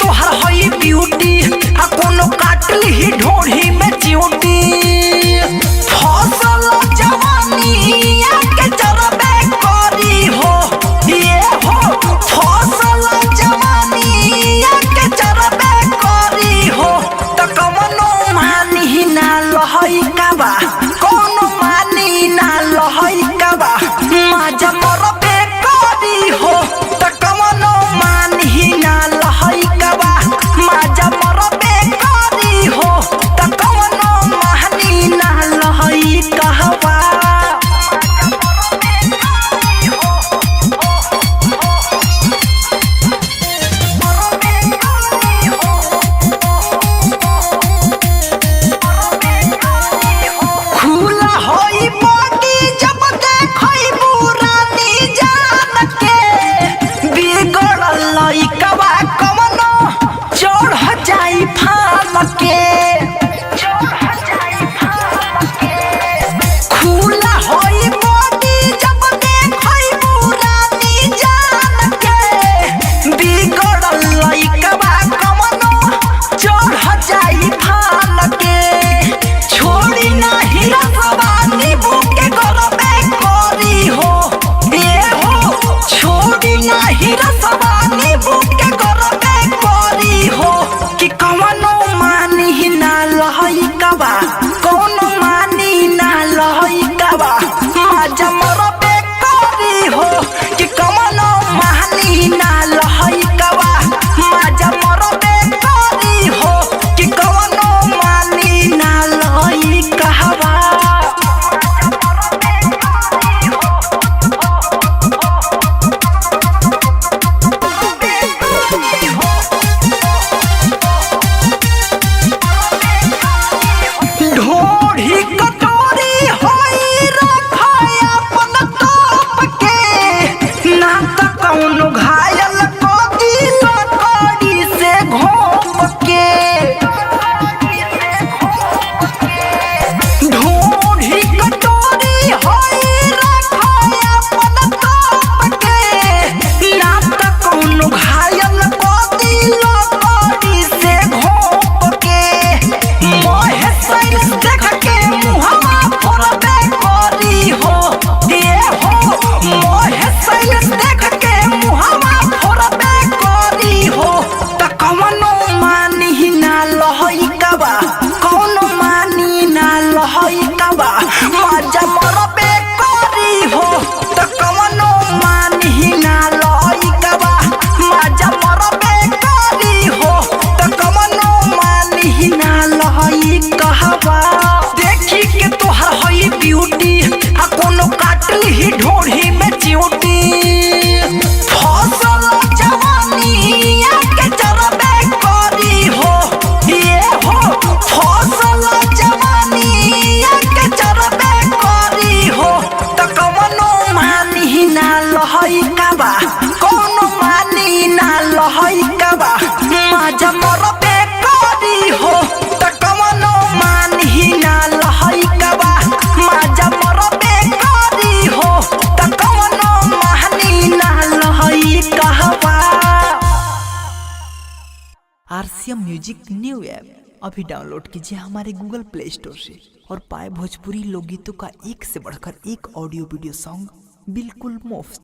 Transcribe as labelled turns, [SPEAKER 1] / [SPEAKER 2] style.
[SPEAKER 1] तोहर हई ब्यूटी आ कोनो काटली ही ढोढ़ी में चिऊटी फसल जवानी के जरबे करी हो ये हो फसल जवानी के जरबे करी हो त कवनो मानी ना लहई काबा कोनो मानी ना लहई काबा माजा मरबे करी हो त कवनो मानी ना लहई काबा माजा मरबे करी हो त कवनो मानी ना लहई कहवा खुला होई बॉडी जब देखई बुरानी जान के बिगड़ल लइकवा कवनो चढ़ जाई फाल के खुला होई बॉडी जब देखई बुरानी जान के बिगड़ल लइकवा कवनो चढ़ जाई फाल के छोड़ी नाही रसवा नींबू के गरबे करी हो ये हो छोड़ी नाही रसवा नींबू के गरबे करी हो कि कवनो मानी ना लहई कबा कवनो मानी ना लहई कबा माजा मरबे करी हो कि कवनो मानी ना लहई कबा माजा मरबे करी हो कि कवनो मानी ना लहई कहवा ढोढ़ी कटोरी होई रखाय अपन तोप के ना त कौनो घायल कदी लकड़ी से घोंप के ढोढ़ी कटोरी होई रखाय अपन तोप के ना त कौनो घायल कदी लकड़ी से घोंप के मोहे सैल देख के मुहवा फोड़बे करी हो ये हो मोहे सैल देख के मुहवा फोड़बे करी हो त कवनो मानी ना लहई कबा कवनो मानी ना लहई कबा माजा मरबे करी हो त कवनो मानी ना लहई कबा माजा मरबे करी हो त कवनो मानी ना लहई कहवा देखी के तोहर हई ब्यूटी आ कोनो काटली ही ढोढ़ी में चिऊटी फसल जवानी के जरबे करी हो ये हो फसल जवानी के जरबे करी हो त कवनो मानी ना लहई काबा कोनो मानी ना लहई काबा माजा मरबे करी हो त कवनो मानी ना लहई काबा माजा मरबे करी हो त कवनो मानी ना लहई कहवा।
[SPEAKER 2] आरसीएम म्यूजिक न्यू ऐप अभी डाउनलोड कीजिए हमारे गूगल प्ले स्टोर से और पाए भोजपुरी लोकगीतों का एक से बढ़कर एक ऑडियो वीडियो सॉन्ग बिल्कुल मुफ्त।